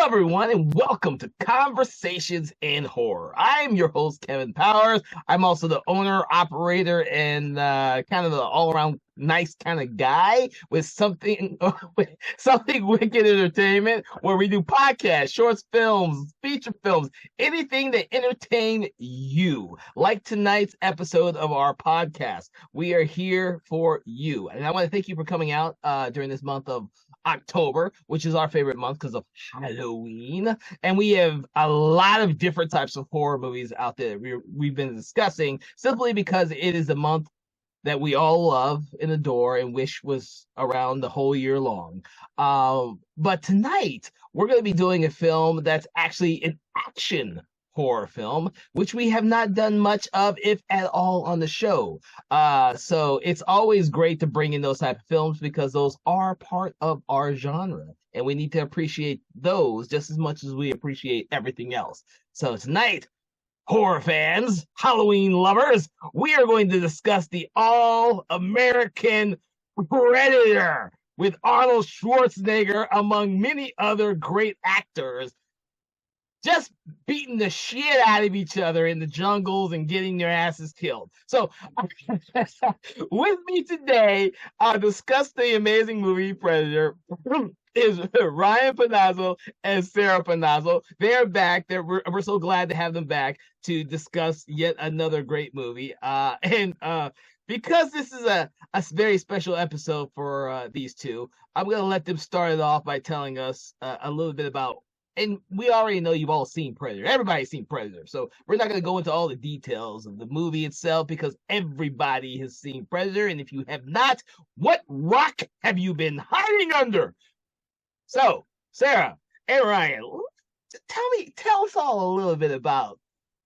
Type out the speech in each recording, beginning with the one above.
everyone, and welcome to Conversations in Horror. I am your host, Kevin Powers. I'm also the owner, operator, and kind of the all-around nice kind of guy with something wicked entertainment, where we do podcasts, short films, feature films, anything to entertain you. Like tonight's episode of our podcast, we are here for you, and I want to thank you for coming out during this month of October, which is our favorite month because of Halloween. And we have a lot of different types of horror movies out there we've been discussing simply because it is a month that we all love and adore and wish was around the whole year long. But tonight, we're going to be doing a film that's actually an action horror film, which we have not done much of, if at all, on the show. So it's always great to bring in those type of films because those are part of our genre, and we need to appreciate those just as much as we appreciate everything else. So tonight, horror fans, Halloween lovers, we are going to discuss the all-American Predator with Arnold Schwarzenegger, among many other great actors, just beating the shit out of each other in the jungles and getting their asses killed. So, with me today, I'll discuss the amazing movie Predator, is Ryan Panozzo and Sarah Panozzo. They're back. We're so glad to have them back to discuss yet another great movie. Because this is a very special episode for these two, I'm going to let them start it off by telling us a little bit about. And we already know you've all seen Predator. Everybody's seen Predator. So we're not going to go into all the details of the movie itself because everybody has seen Predator. And if you have not, what rock have you been hiding under? So, Sarah and Ryan, tell us all a little bit about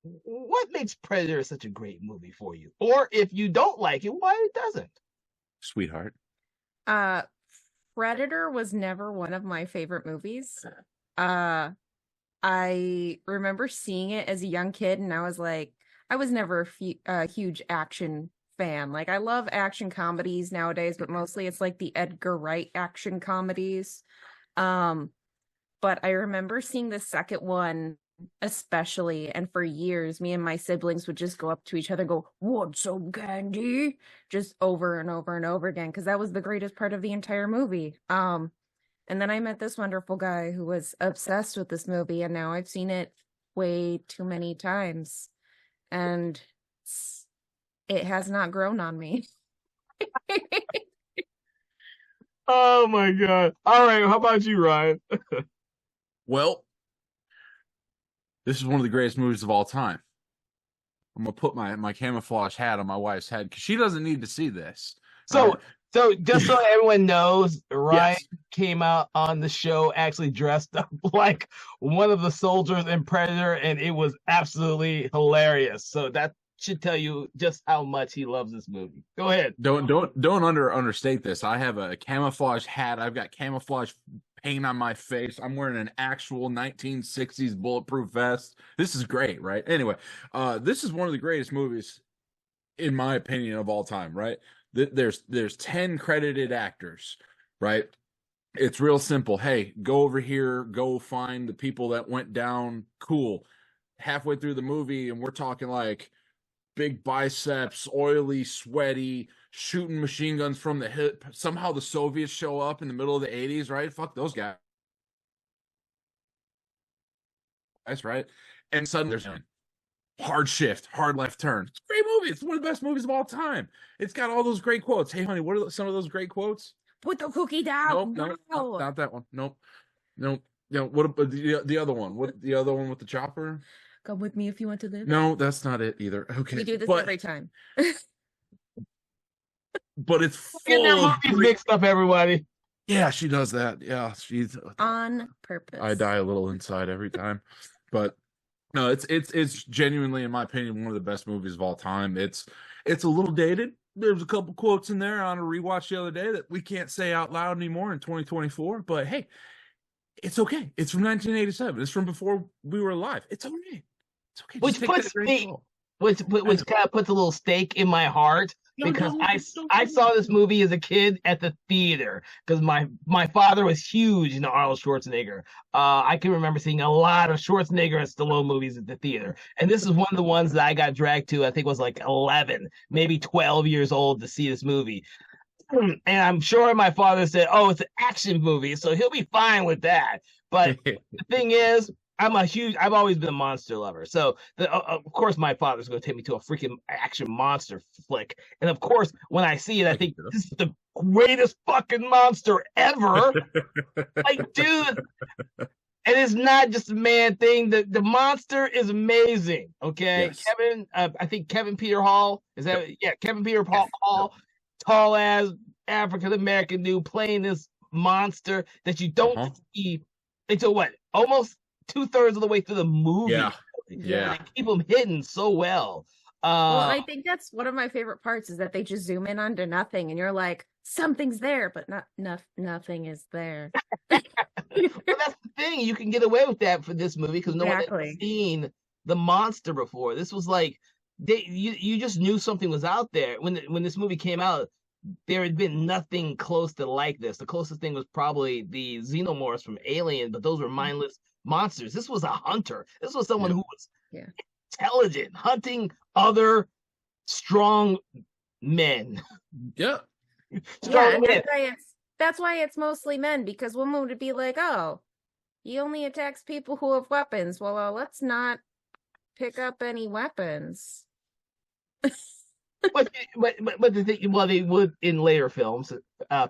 what makes Predator such a great movie for you. Or if you don't like it, why it doesn't. Sweetheart. Predator was never one of my favorite movies. I remember seeing it as a young kid, and I was never a huge action fan. Like, I love action comedies nowadays, but mostly it's like the Edgar Wright action comedies. But I remember seeing the second one especially, and for years, me and my siblings would just go up to each other and go, "What's up, Candy?" Just over and over and over again, because that was the greatest part of the entire movie. And then I met this wonderful guy who was obsessed with this movie, and now I've seen it way too many times, and it has not grown on me. Oh my God. All right, how about you, Ryan? Well, this is one of the greatest movies of all time. I'm going to put my camouflage hat on my wife's head because she doesn't need to see this. So just so everyone knows, Ryan came out on the show actually dressed up like one of the soldiers in Predator, and it was absolutely hilarious. So that should tell you just how much he loves this movie. Go ahead. Don't understate this. I have a camouflage hat. I've got camouflage paint on my face. I'm wearing an actual 1960s bulletproof vest. This is great, right? Anyway, this is one of the greatest movies, in my opinion, of all time, right? There's 10 credited actors, right? It's real simple. Hey, go over here, go find the people that went down. Cool. Halfway through the movie, and we're talking like big biceps, oily, sweaty, shooting machine guns from the hip. Somehow the Soviets show up in the middle of the 80s, right? Fuck those guys. That's right. And suddenly there's hard shift, hard left turn. It's a great movie. It's one of the best movies of all time. It's got all those great quotes. Hey, honey, what are some of those great quotes? Put the cookie down. Nope, not that one. Nope. What about the other one? What the other one with the chopper? Come with me if you want to live. No, that's not it either. Okay, we do this every time. But it's full of mixed up, everybody. Yeah, she does that. Yeah, she's on purpose. I die a little inside every time, but no, it's genuinely, in my opinion, one of the best movies of all time. It's a little dated. There's a couple quotes in there on a rewatch the other day that we can't say out loud anymore in 2024. But hey, it's okay. It's from 1987. It's from before we were alive. It's okay. It's okay. Which kind of puts a little stake in my heart because I saw this movie as a kid at the theater because my father was huge into Arnold Schwarzenegger. I can remember seeing a lot of Schwarzenegger and Stallone movies at the theater, and this is one of the ones that I got dragged to. I think was like 11, maybe 12 years old to see this movie. And I'm sure my father said, "Oh, it's an action movie, so he'll be fine with that." But the thing is, I've always been a monster lover. So, of course, my father's going to take me to a freaking action monster flick. And of course, when I see it, I think this is the greatest fucking monster ever. Like, dude, and it's not just a man thing. The monster is amazing. Okay, Yes. Kevin, I think Kevin Peter Hall is that? Yeah, Kevin Peter Hall, tall ass African American dude playing this monster that you don't see until what, almost 2/3 of the way through the movie. Yeah. They keep them hidden so well. Well, I think that's one of my favorite parts is that they just zoom in onto nothing, and you're like, something's there, but nothing is there. But that's the thing. You can get away with that for this movie because no one had seen the monster before. This was like you just knew something was out there when this movie came out. There had been nothing close to like this. The closest thing was probably the xenomorphs from Alien, but those were mindless monsters. This was a hunter. This was someone who was intelligent, hunting other strong men. Yeah. That's why it's mostly men, because women would be like, "Oh, he only attacks people who have weapons." Well, let's not pick up any weapons. but the thing, well, they would in later films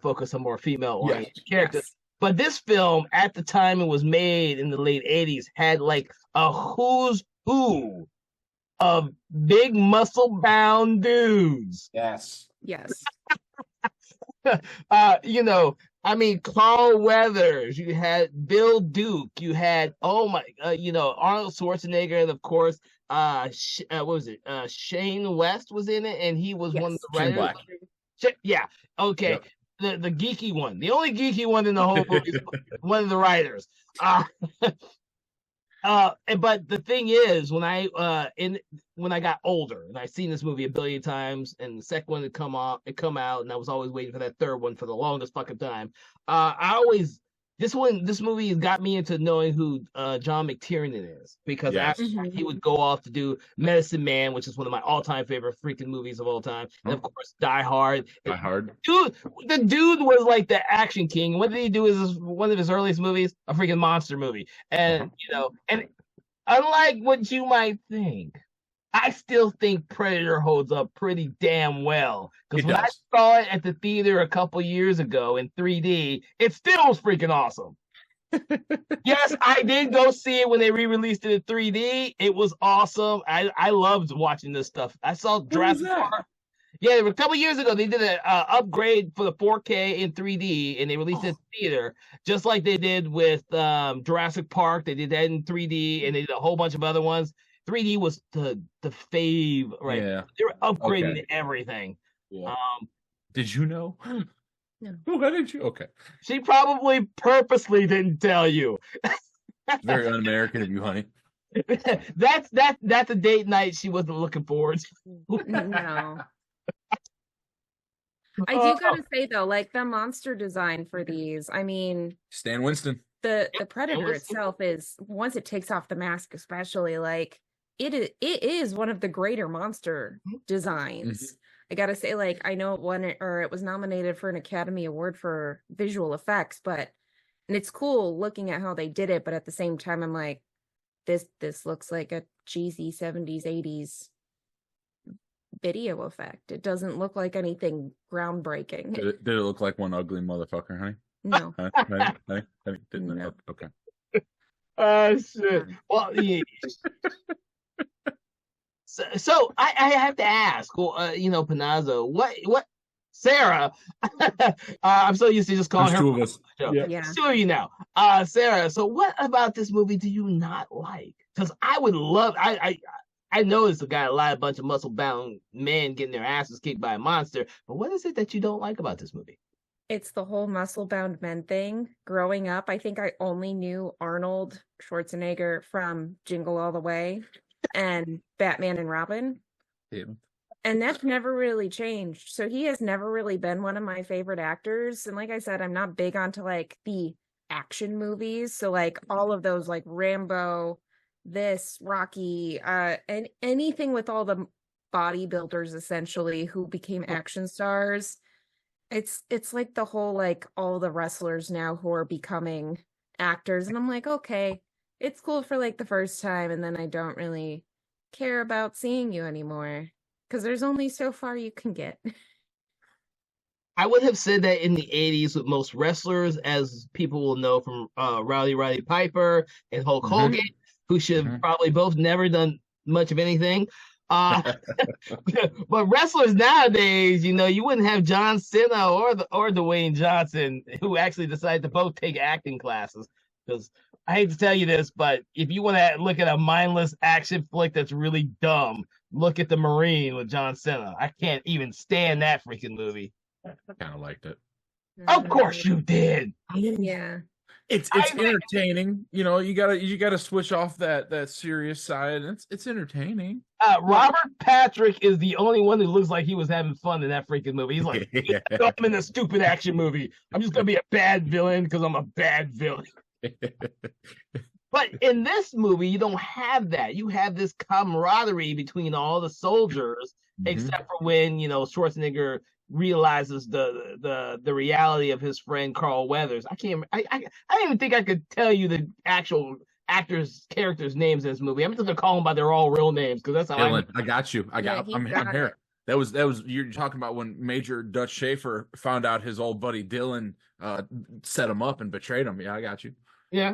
focus on more female-oriented characters. Yes. But this film, at the time it was made in the late 80s, had like a who's who of big muscle-bound dudes. Yes. You know, I mean, Carl Weathers, you had Bill Duke, you had Arnold Schwarzenegger, and of course, what was it? Shane West was in it, and he was one of the writers. Yeah, okay. Yep. The geeky one, the only geeky one in the whole movie, is one of the writers. But the thing is, when I got older and I seen this movie a billion times, and the second one had come out, and I was always waiting for that third one for the longest fucking time. This movie has got me into knowing who John McTiernan is, because after he would go off to do Medicine Man, which is one of my all-time favorite freaking movies of all time, and of course Die Hard. Dude, the dude was like the action king. What did he do? Is one of his earliest movies a freaking monster movie? And and unlike what you might think, I still think Predator holds up pretty damn well. Because when I saw it at the theater a couple years ago in 3D, it still was freaking awesome. Yes, I did go see it when they re-released it in 3D. It was awesome. I loved watching this stuff. I saw Jurassic Park. Yeah, a couple years ago, they did an upgrade for the 4K in 3D, and they released it in theater, just like they did with Jurassic Park. They did that in 3D, and they did a whole bunch of other ones. 3D was the fave, right? Yeah. They were upgrading everything. Yeah. Did you know? No. Why did you? Okay. She probably purposely didn't tell you. Very un-American of you, honey. That's a date night she wasn't looking forward to. No. I do gotta say though, like the monster design for these, I mean, Stan Winston. The Predator itself is, once it takes off the mask, especially, like it is one of the greater monster designs. I gotta say, like, I know it was nominated for an Academy Award for visual effects, and it's cool looking at how they did it, but at the same time I'm like, this looks like a cheesy 70s 80s video effect. It doesn't look like anything groundbreaking. Did it look like one ugly motherfucker, honey? No. No. Okay. Shit. Well, yeah. So I have to ask, well, Panozzo, what Sarah? I'm so used to just calling her. Two of us. Yeah. Two of you now. Sarah, so what about this movie do you not like? Because I would love. I know it's got a bunch of muscle-bound men getting their asses kicked by a monster, but what is it that you don't like about this movie? It's the whole muscle-bound men thing. Growing up, I think I only knew Arnold Schwarzenegger from Jingle All the Way and Batman and Robin. Yeah. And that's never really changed. So he has never really been one of my favorite actors. And like I said, I'm not big onto like the action movies. So like all of those like Rambo, this, Rocky, and anything with all the bodybuilders essentially who became action stars. It's like the whole like all the wrestlers now who are becoming actors. And I'm like, okay, it's cool for like the first time, and then I don't really care about seeing you anymore. Because there's only so far you can get. I would have said that in the 80s with most wrestlers, as people will know from Roddy Piper and Hulk Hogan, who should have probably both never done much of anything. But wrestlers nowadays, you wouldn't have John Cena or Dwayne Johnson, who actually decided to both take acting classes. Because I hate to tell you this, but if you want to look at a mindless action flick that's really dumb, look at The Marine with John Cena. I can't even stand that freaking movie. I kind of liked it. Of course you did. Yeah. It's entertaining. You gotta switch off that serious side. It's entertaining. Robert Patrick is the only one who looks like he was having fun in that freaking movie. He's like, I'm in a stupid action movie. I'm just gonna be a bad villain because I'm a bad villain. But in this movie, you don't have that. You have this camaraderie between all the soldiers, except for when Schwarzenegger realizes the reality of his friend Carl Weathers. I don't even think I could tell you the actual characters' names in this movie. I'm just gonna call them by their all real names because that's how Dylan, I got you. I'm here. That was you're talking about when Major Dutch Schaefer found out his old buddy Dylan set him up and betrayed him. Yeah, I got you. Yeah.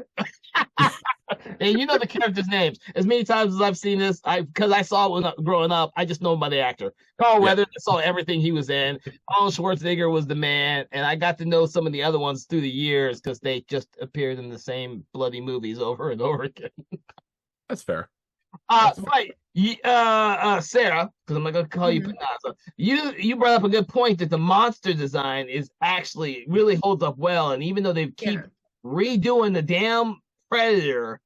And you know the characters' names. As many times as I've seen this, because I saw it when growing up, I just know him by the actor. Carl Weathers, I saw everything he was in. Arnold Schwarzenegger was the man, and I got to know some of the other ones through the years because they just appeared in the same bloody movies over and over again. That's fair. Right. Sarah, because I'm not gonna call you Panozzo. You brought up a good point that the monster design is actually really holds up well, and even though they keep redoing the damn Predator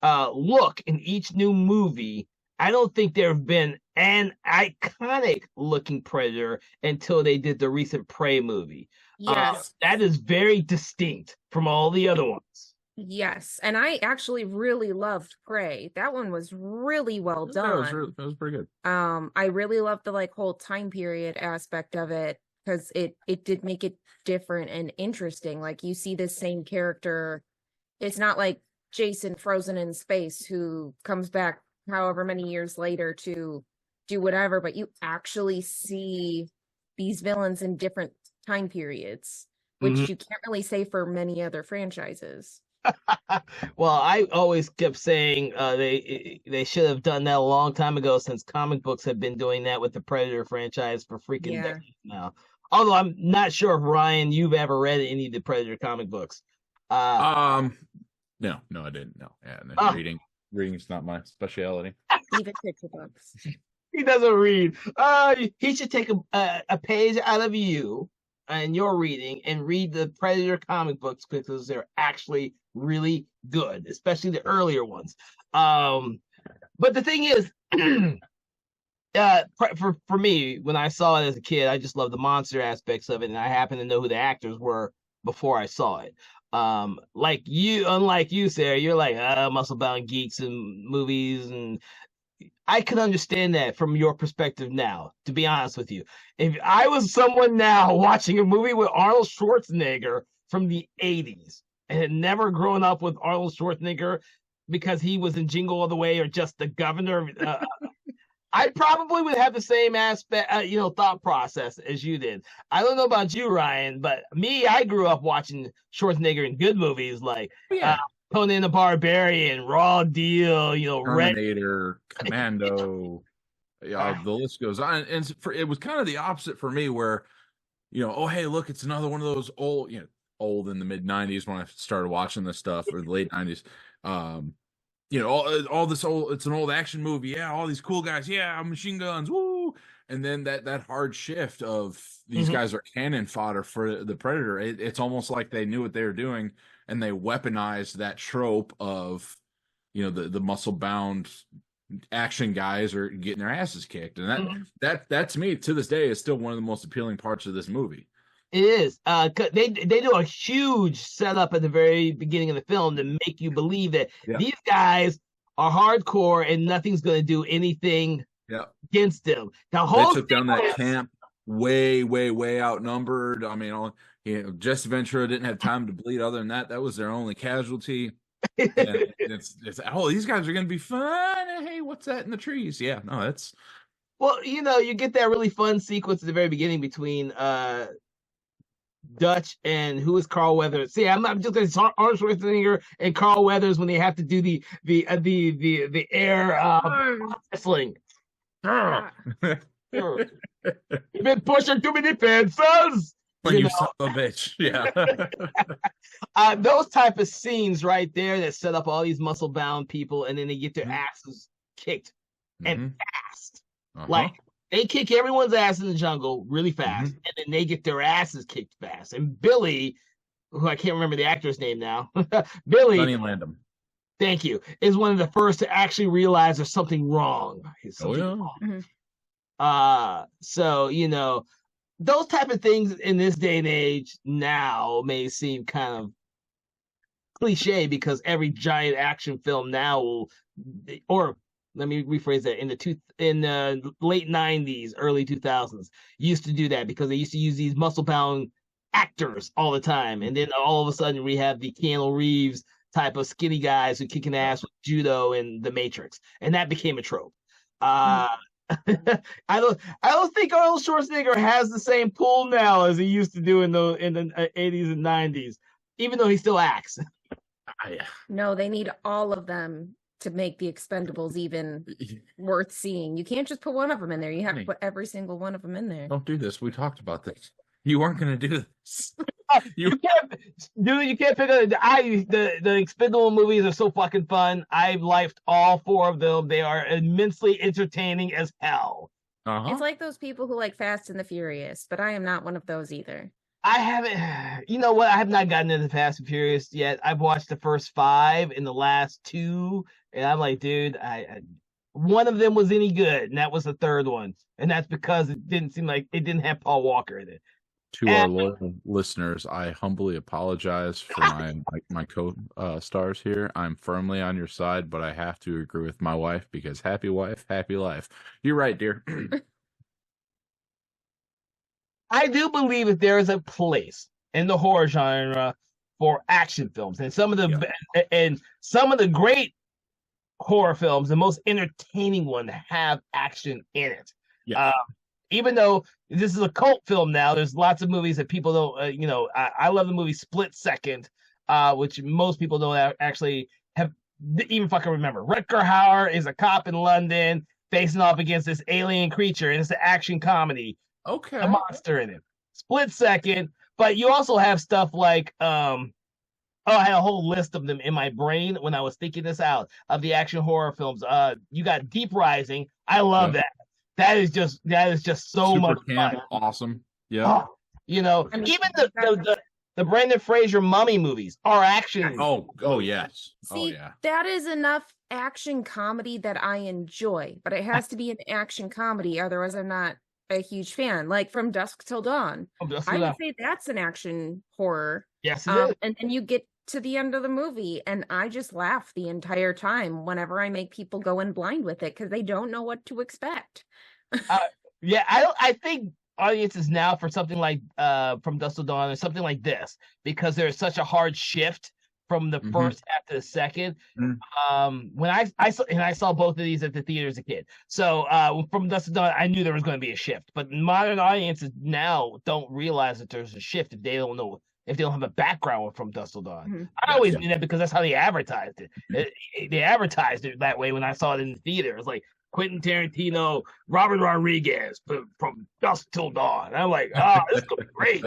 look in each new movie, I don't think there have been an iconic looking Predator until they did the recent Prey movie. Yes. That is very distinct from all the other ones. Yes, and I actually really loved Prey. That one was really well done. That was pretty good. I really loved the like whole time period aspect of it because it did make it different and interesting. Like you see the same character. It's not like Jason frozen in space who comes back however many years later to do whatever, but you actually see these villains in different time periods, which you can't really say for many other franchises. Well, I always kept saying they should have done that a long time ago, since comic books have been doing that with the Predator franchise for freaking decades now. Although I'm not sure if Ryan, you've ever read any of the Predator comic books. No, I didn't. No, reading's not my specialty. Even picture books. He doesn't read. He should take a page out of you and your reading and read the Predator comic books because they're actually really good, especially the earlier ones. But the thing is, for me, when I saw it as a kid, I just loved the monster aspects of it, and I happened to know who the actors were before I saw it. Unlike you, Sarah, you're like muscle bound geeks and movies, and I can understand that from your perspective now, to be honest with you. If I was someone now watching a movie with Arnold Schwarzenegger from the 80s and had never grown up with Arnold Schwarzenegger because he was in Jingle All the Way or just the governor, I probably would have the same thought process as you did. I don't know about you, Ryan, but me, I grew up watching Schwarzenegger in good movies like Conan the Barbarian, Raw Deal, Terminator, Commando. The list goes on. And it was kind of the opposite for me, where, oh hey, look, it's another one of those old in the mid '90s when I started watching this stuff, or the late '90s. All this old, it's an old action movie. Yeah, all these cool guys. Yeah, machine guns. Woo! And then that hard shift of these guys are cannon fodder for the Predator. It's almost like they knew what they were doing, and they weaponized that trope of, the muscle bound action guys are getting their asses kicked, and Mhm. that to me to this day is still one of the most appealing parts of this movie. It is. 'Cause they do a huge setup at the very beginning of the film to make you believe that Yeah. these guys are hardcore and nothing's going to do anything Yeah, against them. The they whole took down that sequence- camp way outnumbered. I mean, Jesse Ventura didn't have time to bleed. Other than that, that was their only casualty. And it's these guys are gonna be fun. Hey, what's that in the trees? Yeah, no, that's Well, you get that really fun sequence at the very beginning between Dutch and who is Carl Weathers. See, I'm just going to Arnold Schwarzenegger and Carl Weathers when they have to do the air wrestling. You've been pushing too many pencils. when you son of a bitch. Yeah. Those type of scenes right there that set up all these muscle bound people, and then they get their asses kicked and fast. Like they kick everyone's ass in the jungle really fast, and then they get their asses kicked fast. And Billy, who I can't remember the actor's name now, Billy, Sonny Landham. Thank you, is one of the first to actually realize there's something wrong. Wrong. So those type of things in this day and age now may seem kind of cliche because every giant action film now will, or let me rephrase that, in the late 90s, early 2000s, used to do that because they used to use these muscle-bound actors all the time. And then all of a sudden we have the Keanu Reeves type of skinny guys who kicking ass with judo and The Matrix. And that became a trope. I don't think Arnold Schwarzenegger has the same pull now as he used to do in the 80s and 90s, even though he still acts. No, they need all of them to make the Expendables even worth seeing. You can't just put one of them in there. You have to put every single one of them in there. Don't do this. We talked about this. You weren't going to do this. You can't, dude. You can't pick up the Expendable movies are so fucking fun. I've liked all 4 of them. They are immensely entertaining as hell. It's like those people who like Fast and the Furious, but I am not one of those either. I haven't. You know what? I have not gotten into Fast and Furious yet. I've watched the first 5 and the last 2, and I'm like, dude, one of them was any good, and that was the third one, and that's because it didn't seem like it didn't have Paul Walker in it. To our loyal listeners, I humbly apologize for my co-stars here. I'm firmly on your side, but I have to agree with my wife because happy wife, happy life. You're right, dear. I do believe that there is a place in the horror genre for action films, and some of the great horror films, the most entertaining one, have action in it. Yeah. Even though this is a cult film now, there's lots of movies that people don't, I love the movie Split Second, which most people don't actually have even fucking remember. Rutger Hauer is a cop in London facing off against this alien creature, and it's an action comedy. Okay. A monster in it. Split Second, but you also have stuff like, I had a whole list of them in my brain when I was thinking this out of the action horror films. You got Deep Rising. I love that. That is just so super much camp, fun. Awesome. Yeah. Even the Brendan Fraser Mummy movies are action. Oh yes. See, that is enough action comedy that I enjoy, but it has to be an action comedy, otherwise I'm not a huge fan. Like From Dusk Till Dawn. I would say that's an action horror. Yes, it is. And then you get to the end of the movie, and I just laugh the entire time whenever I make people go in blind with it because they don't know what to expect. I think audiences now for something like From Dusk Till Dawn or something like this, because there's such a hard shift from the first half to the second. When I saw both of these at the theater as a kid, so From Dusk Till Dawn, I knew there was going to be a shift. But modern audiences now don't realize that there's a shift if they don't know, if they don't have a background from Dusk Till Dawn. I always knew that because that's how they advertised it. They advertised it that way when I saw it in the theater. It's like Quentin Tarantino, Robert Rodriguez, From Dusk Till Dawn. And I'm like, this is gonna be great.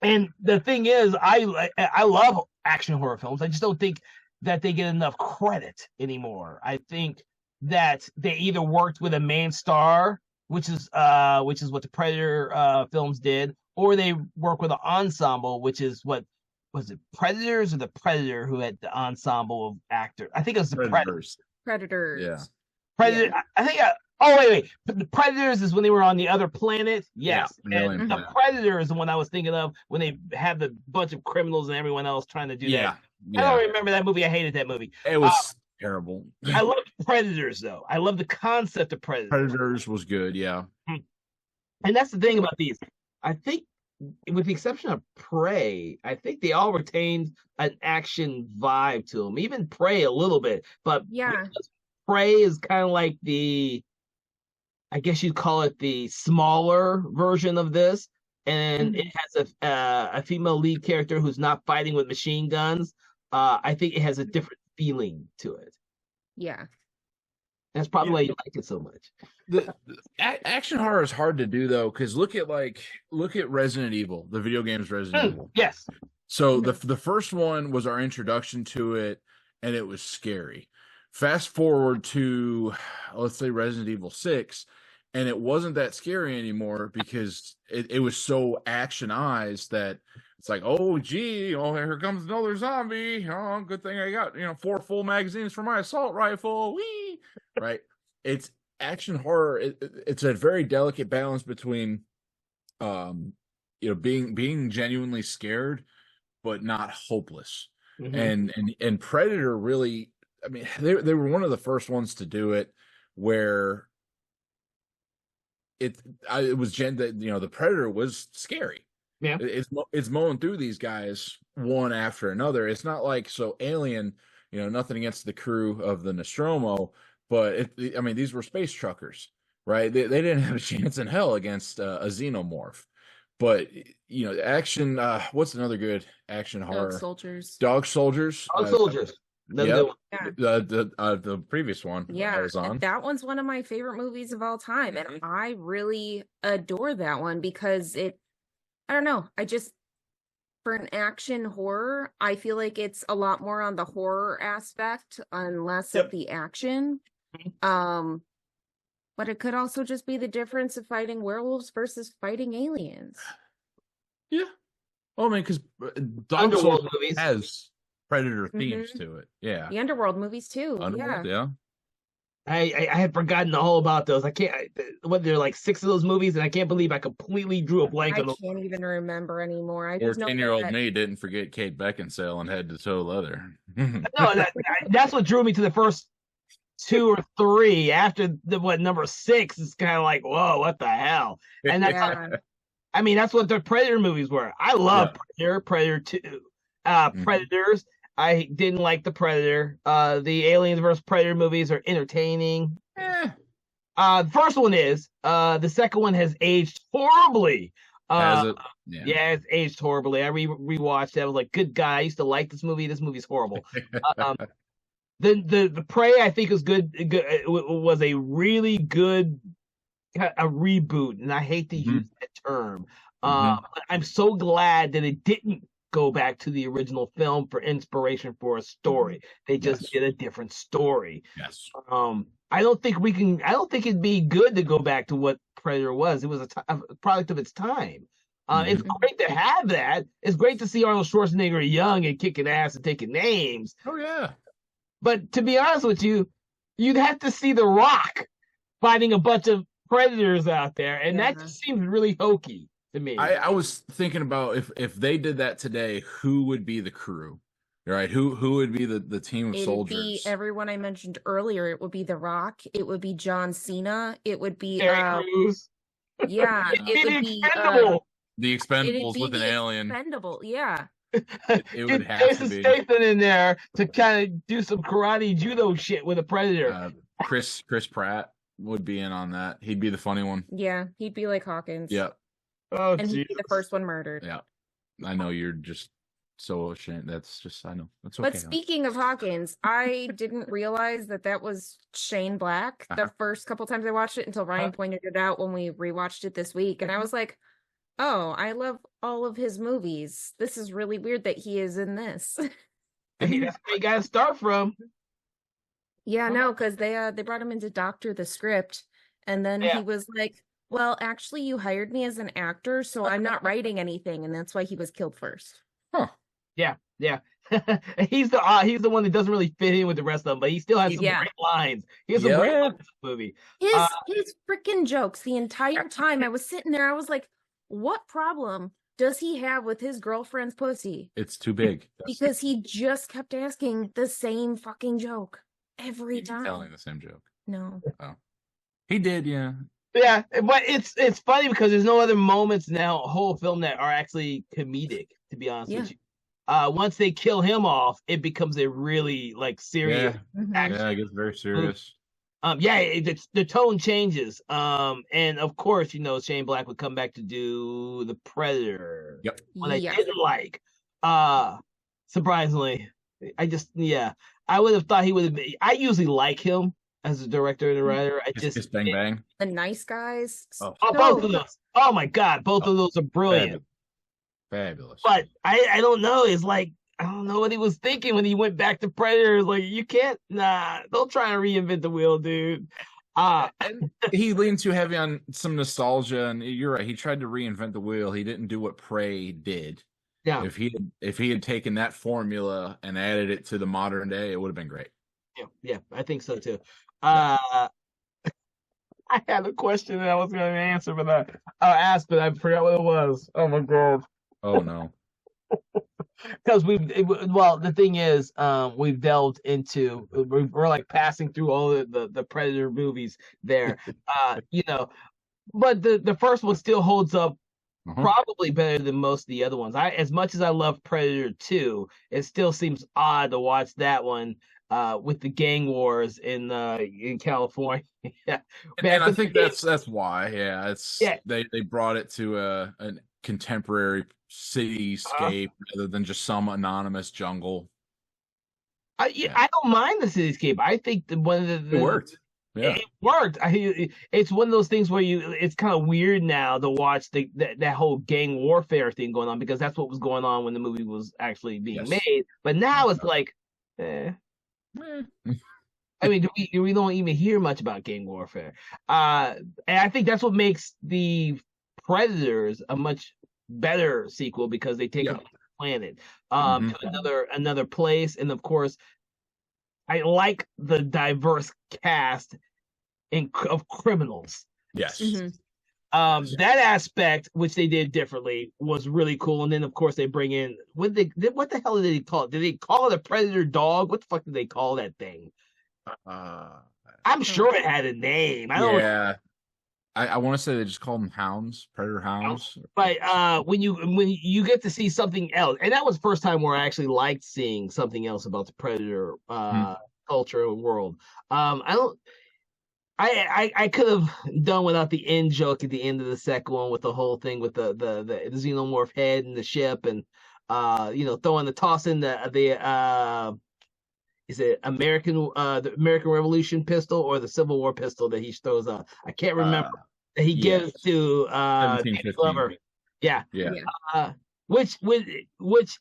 And the thing is, I love action horror films. I just don't think that they get enough credit anymore. I think that they either worked with a main star, which is what the Predator films did, or they work with an ensemble, which is what was it Predators or the Predator who had the ensemble of actors? I think it was the Predators. Predators. Yeah. Predator. Yeah. I think. Oh wait. The Predators is when they were on the other planet. Yes, Yeah, and the planet. Predator is the one I was thinking of when they had the bunch of criminals and everyone else trying to do that. I don't remember that movie. I hated that movie. It was terrible. I love Predators though. I love the concept of Predators. Predators was good. Yeah. And that's the thing about these. I think, with the exception of Prey, I think they all retained an action vibe to them. Even Prey a little bit, but Yeah. Prey is kind of like I guess you'd call it the smaller version of this, and it has a female lead character who's not fighting with machine guns. I think it has a different feeling to it. Yeah. That's probably why you like it so much. The action horror is hard to do though, because look at Resident Evil, the video games Resident Evil. Yes. So the first one was our introduction to it, and it was scary. Fast forward to, let's say, Resident Evil 6, and it wasn't that scary anymore because it was so actionized that it's like, oh, gee, oh, here comes another zombie. Oh, good thing I got, 4 full magazines for my assault rifle. Whee! Right? It's action horror. It's a very delicate balance between, being genuinely scared, but not hopeless. Mm-hmm. And Predator really, I mean, they were one of the first ones to do it, where it was the Predator was scary. Yeah, it's mowing through these guys one after another. It's not like Alien, nothing against the crew of the Nostromo, but these were space truckers, right? They didn't have a chance in hell against a xenomorph. But action. What's another good action horror? Dog Soldiers. Dog Soldiers. Yep. The previous one. Yeah, I was on. That one's one of my favorite movies of all time, and I really adore that one because I don't know. For an action horror, I feel like it's a lot more on the horror aspect and less of the action. But it could also just be the difference of fighting werewolves versus fighting aliens. Yeah. Oh, man, because Dog Soldiers has Predator themes to it. Yeah. The Underworld movies too. Underworld, yeah. I had forgotten all about those. There are like 6 of those movies, and I can't believe I completely drew a blank on them. I can't even remember anymore. I just know 14-year-old me didn't forget Kate Beckinsale and head to toe leather. No, that's what drew me to the first 2 or 3. After number 6 is kind of like, whoa, what the hell? And that's that's what the Predator movies were. I love Predator 2, Predators. I didn't like the Predator. The Aliens vs. Predator movies are entertaining. The first one is. The second one has aged horribly. Has it? Yeah, it's aged horribly. I rewatched it. I was like, good God, I used to like this movie. This movie's horrible. The Prey, I think, was good. It was a really good a reboot, and I hate to use that term. I'm so glad that it didn't go back to the original film for inspiration for a story. They just did a different story. Yes. I don't think it'd be good to go back to what Predator was. It was a product of its time. It's great to have that. It's great to see Arnold Schwarzenegger young and kicking ass and taking names. Oh yeah. But to be honest with you, you'd have to see The Rock fighting a bunch of predators out there, and that just seems really hokey to me. I was thinking about if they did that today, who would be the crew? Right? Who would be the team of soldiers? It would be everyone I mentioned earlier. It would be The Rock. It would be John Cena. It would be Cruz. Yeah, it would be the Expendables with an alien. Expendable, yeah. It would have to be Statham in there to kind of do some karate judo shit with a predator. Chris Pratt would be in on that. He'd be the funny one. Yeah, he'd be like Hawkins. Yep. Oh, and he'd be the first one murdered. Yeah, I know you're just so ashamed. That's just I know that's okay. But speaking of Hawkins, I didn't realize that was Shane Black the first couple times I watched it until Ryan pointed it out when we rewatched it this week, and I was like, oh, I love all of his movies. This is really weird that he is in this. That's where you gotta start from. Yeah, no, because they brought him in to doctor the script, and then he was like, well, actually, you hired me as an actor, so I'm not writing anything, and that's why he was killed first. Huh. Yeah, yeah. He's the one that doesn't really fit in with the rest of them, but he still has some Yeah. great lines. He has some great Yeah. lines in this movie. Uh, His freaking jokes the entire time I was sitting there, I was like, what problem does he have with his girlfriend's pussy? It's too big. Because he just kept asking the same fucking joke every time. Telling the same joke. No. Oh, he did. Yeah. yeah, but it's funny because there's no other moments in the whole film that are actually comedic, to be honest with you. Once they kill him off, it becomes a really like serious action. Yeah, it gets very serious. The tone changes. And of course, Shane Black would come back to do the Predator. Yep. What I didn't like, surprisingly, I would have thought he would have. I usually like him as a director and a writer. Just bang bang. The Nice Guys. Oh, both of those. Oh my god, both of those are brilliant. Fabulous. But I don't know. It's like I don't know what he was thinking when he went back to Predator. Like you can't, don't try and reinvent the wheel, dude. And he leaned too heavy on some nostalgia, and you're right. He tried to reinvent the wheel. He didn't do what Prey did. Yeah. If he had taken that formula and added it to the modern day, it would have been great. Yeah, I think so too. I had a question that I was going to answer, but I asked, but I forgot what it was. Oh my god. Oh no. Because the thing is, we've delved into, we're like passing through all the Predator movies there, but the first one still holds up probably better than most of the other ones. As much as I love Predator 2, it still seems odd to watch that one with the gang wars in California. And I think that's why. Yeah, they brought it to a contemporary cityscape rather than just some anonymous jungle. I don't mind the cityscape. I think it worked. Yeah, it worked. It's one of those things where it's kind of weird now to watch that whole gang warfare thing going on, because that's what was going on when the movie was actually being made. But now it's like, I mean, we don't even hear much about gang warfare. And I think that's what makes the Predators a much better sequel, because they take a planet to another place. And of course, I like the diverse cast of criminals. Yes. That aspect, which they did differently, was really cool. And then of course they bring in what the hell did they call it? Did they call it a predator dog? What the fuck did they call that thing? I'm sure it had a name. I want to say they just call them hounds, predator hounds. But when you get to see something else, and that was the first time where I actually liked seeing something else about the predator culture and world. I could have done without the end joke at the end of the second one with the whole thing with the xenomorph head and the ship, and tossing the is it the American Revolution pistol or the Civil War pistol that he throws up? I can't remember. That he gives to Glover. Yeah. Which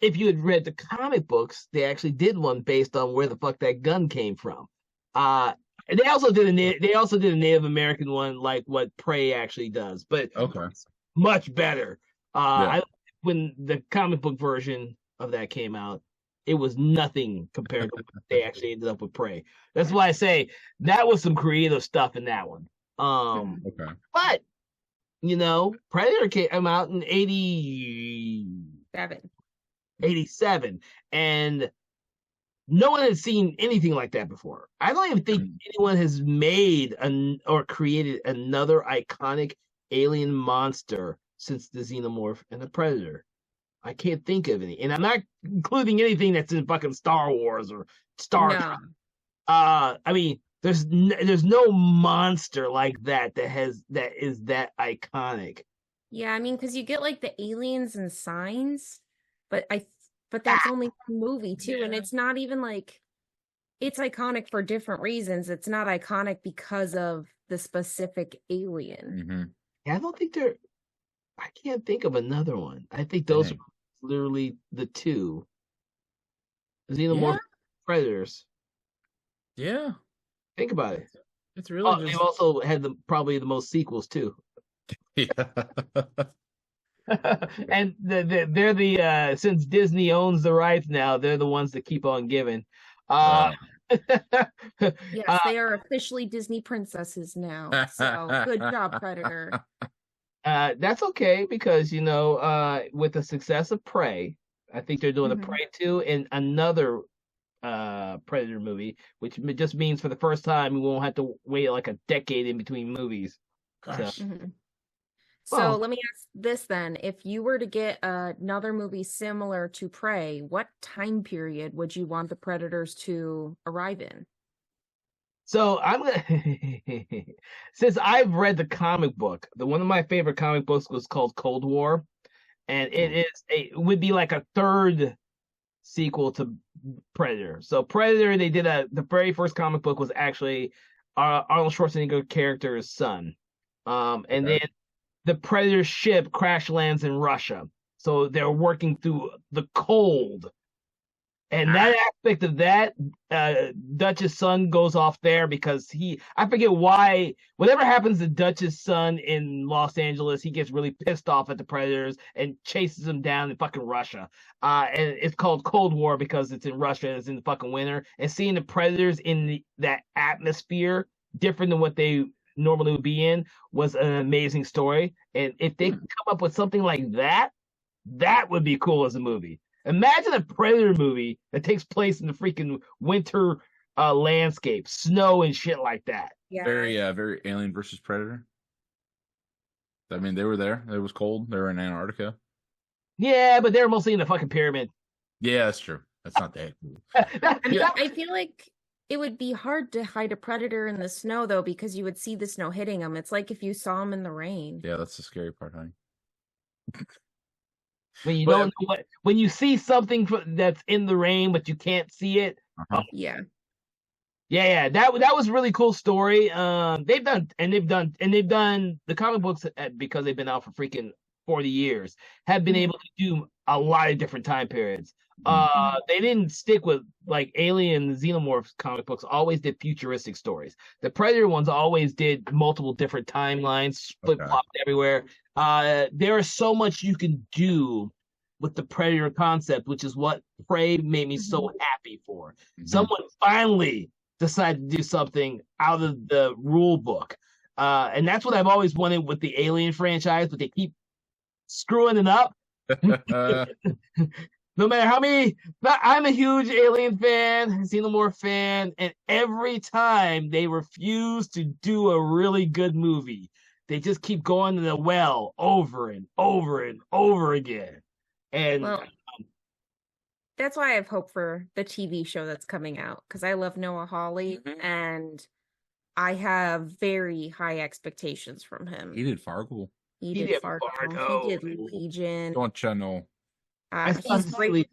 if you had read the comic books, they actually did one based on where the fuck that gun came from. And they also did a Native American one, like what Prey actually does, but much better. When the comic book version of that came out, it was nothing compared to what they actually ended up with Prey. That's why I say that was some creative stuff in that one. But Predator came out in 87, and no one had seen anything like that before. I don't even think anyone has made or created another iconic alien monster since the Xenomorph and the Predator. I can't think of any, and I'm not including anything that's in fucking Star Wars or Star Trek. I mean, there's no monster like that is that iconic. Yeah, I mean, because you get like the aliens and Signs, but that's only one movie too, and it's not even like it's iconic for different reasons. It's not iconic because of the specific alien. Yeah, I don't think I can't think of another one. I think those are literally the two. Xenomorph Predators. Yeah. Think about it. It's really they also had probably the most sequels too. Yeah. And they're the since Disney owns the rights now, they're the ones that keep on giving. Uh, Yes, they are officially Disney princesses now. So good job, Predator. That's okay because with the success of Prey, I think they're doing a Prey 2 and another Predator movie, which just means for the first time we won't have to wait like a decade in between movies. Gosh. So let me ask this then. If you were to get another movie similar to Prey, what time period would you want the Predators to arrive in? So I'm gonna since I've read the comic book, one of my favorite comic books was called Cold War, and it would be like a third sequel to Predator. So Predator, they did the very first comic book was actually Arnold Schwarzenegger character's son, and then the Predator ship crash lands in Russia, so they're working through the cold. And that aspect of that, Dutch's son goes off there because I forget why, whatever happens to Dutch's son in Los Angeles, he gets really pissed off at the Predators and chases them down in fucking Russia. And it's called Cold War because it's in Russia and it's in the fucking winter. And seeing the Predators in that atmosphere, different than what they normally would be in, was an amazing story. And if they could come up with something like that, that would be cool as a movie. Imagine a Predator movie that takes place in the freaking winter landscape, snow and shit like that. Yeah. Very Alien versus Predator. I mean, they were there. It was cold. They were in Antarctica. Yeah, but they're mostly in the fucking pyramid. Yeah, that's true. That's not that cool. I feel like it would be hard to hide a predator in the snow, though, because you would see the snow hitting them. It's like if you saw them in the rain. Yeah, that's the scary part, honey. When you don't know when you see something that's in the rain, but you can't see it. Yeah. Yeah, that was a really cool story. They've done the comic books because they've been out for freaking 40 years, have been able to do a lot of different time periods. They didn't stick with like Alien Xenomorph comic books, always did futuristic stories. The Predator ones always did multiple different timelines, flip-flopped everywhere. There is so much you can do with the Predator concept, which is what Prey made me so happy for. Someone finally decided to do something out of the rule book. And that's what I've always wanted with the Alien franchise, but they keep screwing it up. No matter how many, I'm a huge Alien fan, Xenomorph fan, and every time they refuse to do a really good movie, they just keep going to the well over and over and over again. And that's why I have hope for the TV show that's coming out, because I love Noah Hawley and I have very high expectations from him. He did Fargo. He did Fargo. He did Legion. Don't you know? He's great.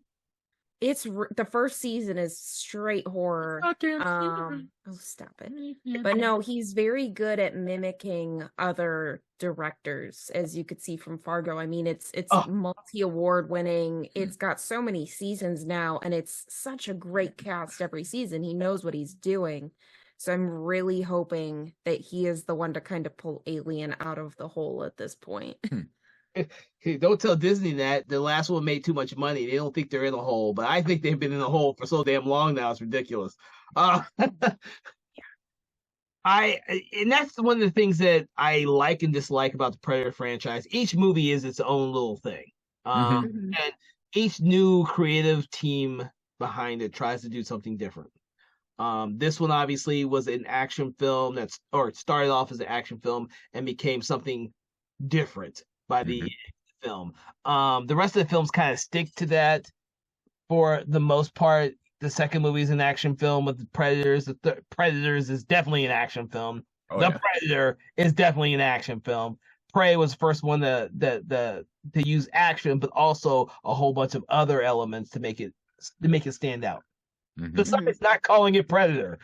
It's the first season is straight horror. Stop it. But no, he's very good at mimicking other directors, as you could see from Fargo. I mean, it's multi-award winning. It's got so many seasons now, and it's such a great cast every season. He knows what he's doing. So I'm really hoping that he is the one to kind of pull Alien out of the hole at this point. Don't tell Disney that. The last one made too much money. They don't think they're in a hole, but I think they've been in a hole for so damn long now. It's ridiculous. And that's one of the things that I like and dislike about the Predator franchise. Each movie is its own little thing. And each new creative team behind it tries to do something different. This one obviously was an action film it started off as an action film and became something different by the film. The rest of the films kind of stick to that for the most part. The second movie is an action film with the Predators. The Predators is definitely an action film. Predator is definitely an action film. Prey was the first one to use action, but also a whole bunch of other elements to make it stand out. Besides not calling it Predator.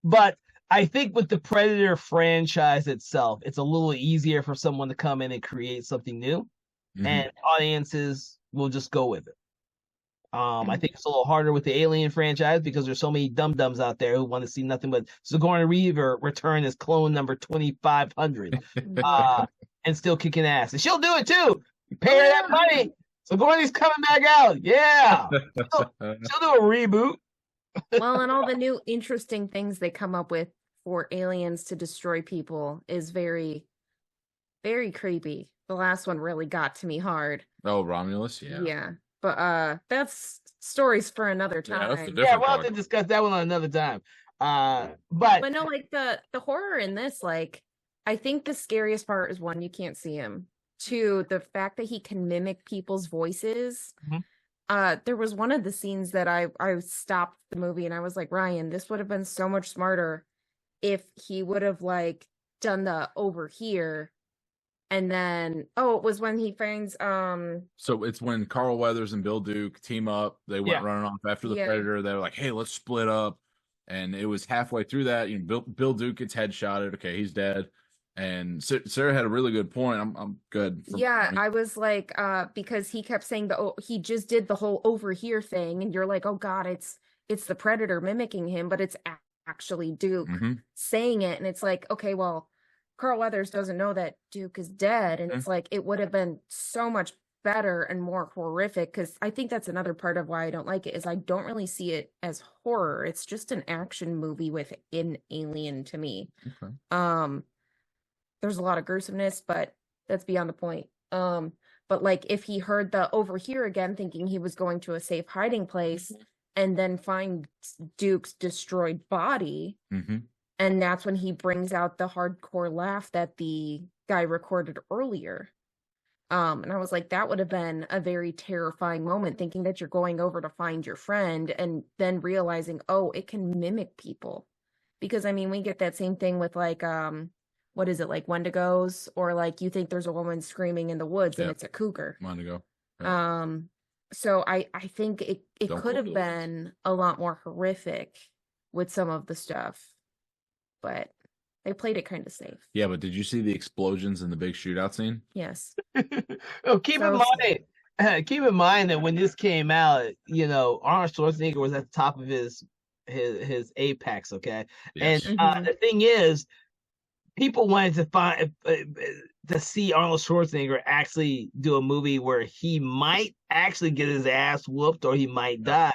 But I think with the Predator franchise itself, it's a little easier for someone to come in and create something new, and audiences will just go with it. I think it's a little harder with the Alien franchise because there's so many dum-dums out there who want to see nothing but Sigourney Weaver return as clone number 2500 and still kicking ass. And she'll do it too. Pay her that money. Sigourney's coming back out. Yeah. She'll do a reboot. Well, and all the new interesting things they come up with for aliens to destroy people is very, very creepy. The last one really got to me hard. Oh, Romulus, yeah. Yeah. But that's stories for another time. Yeah, we'll have to discuss that one on another time. But no, like the horror in this, like, I think the scariest part is one, you can't see him. Two, the fact that he can mimic people's voices. There was one of the scenes that I stopped the movie and I was like, Ryan, this would have been so much smarter if he would have like done the over here. And then, it was when he finds So it's when Carl Weathers and Bill Duke team up. They went running off after the Predator. They were like, "Hey, let's split up." And it was halfway through that, Bill Duke gets headshotted. Okay, he's dead. And Sarah had a really good point. I'm good. I was like, because he kept saying he just did the whole over here thing, and you're like, oh God, it's the Predator mimicking him, but it's actually Duke saying it, and it's like, okay, well, Carl Weathers doesn't know that Duke is dead, and it's like it would have been so much better and more horrific, because I think that's another part of why I don't like it, is I don't really see it as horror. It's just an action movie with an alien to me. There's a lot of gruesomeness, but that's beyond the point. But like if he heard the over here again, thinking he was going to a safe hiding place, and then find Duke's destroyed body, and that's when he brings out the hardcore laugh that the guy recorded earlier. And I was like, that would have been a very terrifying moment, thinking that you're going over to find your friend and then realizing, oh, it can mimic people. Because I mean, we get that same thing with like, what is it, like Wendigos, or like you think there's a woman screaming in the woods and it's a cougar. Wendigo. So I think it could have been a lot more horrific with some of the stuff, but they played it kind of safe. Yeah, but did you see the explosions in the big shootout scene? Yes. Keep in mind that when this came out, Arnold Schwarzenegger was at the top of his apex. Okay, yes. And the thing is, people wanted to see Arnold Schwarzenegger actually do a movie where he might actually get his ass whooped or he might die.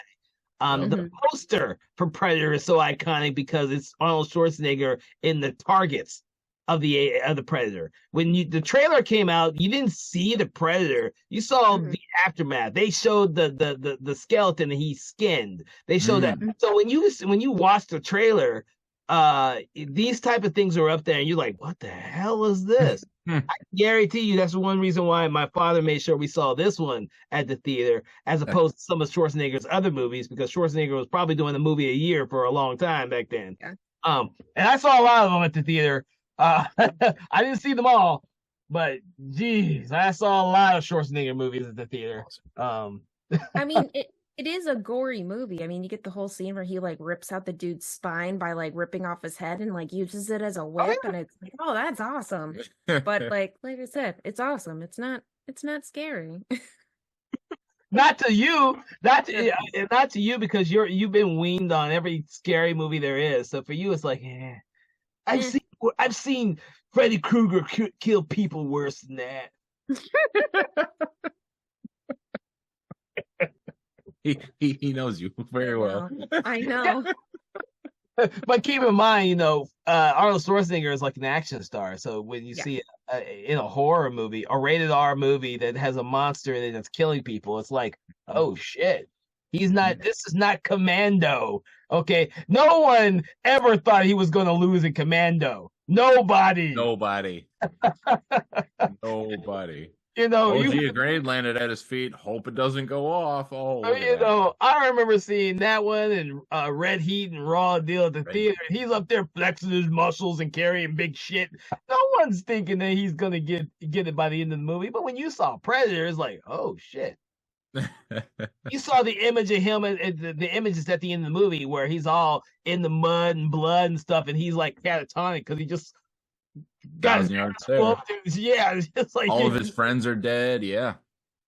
The poster for Predator is so iconic because it's Arnold Schwarzenegger in the targets of the Predator. When the trailer came out, you didn't see the Predator. You saw the aftermath. They showed the skeleton that he skinned. They showed that. So when you watch the trailer, these type of things are up there and you're like, what the hell is this? I guarantee you that's one reason why my father made sure we saw this one at the theater as opposed to some of Schwarzenegger's other movies, because Schwarzenegger was probably doing a movie a year for a long time back then. And I saw a lot of them at the theater. I didn't see them all, but geez, I saw a lot of Schwarzenegger movies at the theater. I mean, it is a gory movie. I mean, you get the whole scene where he like rips out the dude's spine by like ripping off his head and like uses it as a whip, and it's like, oh, that's awesome. But like I said, it's awesome. It's not scary. Not to you, not to you, because you've been weaned on every scary movie there is. So for you, it's like, I've seen Freddy Krueger kill people worse than that. He knows you very well. I know. But keep in mind, Arnold Schwarzenegger is like an action star. So when you see in a horror movie, a rated R movie that has a monster in it that's killing people, it's like, oh shit. He's not. This is not Commando. Okay, no one ever thought he was going to lose in Commando. Nobody. OG Grade landed at his feet. Hope it doesn't go off. I remember seeing that one and Red Heat and Raw Deal at the theater. He's up there flexing his muscles and carrying big shit. No one's thinking that he's gonna get it by the end of the movie. But when you saw Predator, it's like, oh shit. You saw the image of him, the images at the end of the movie where he's all in the mud and blood and stuff, and he's like catatonic because he just got his it's yeah, it's just like all of his friends are dead. Yeah,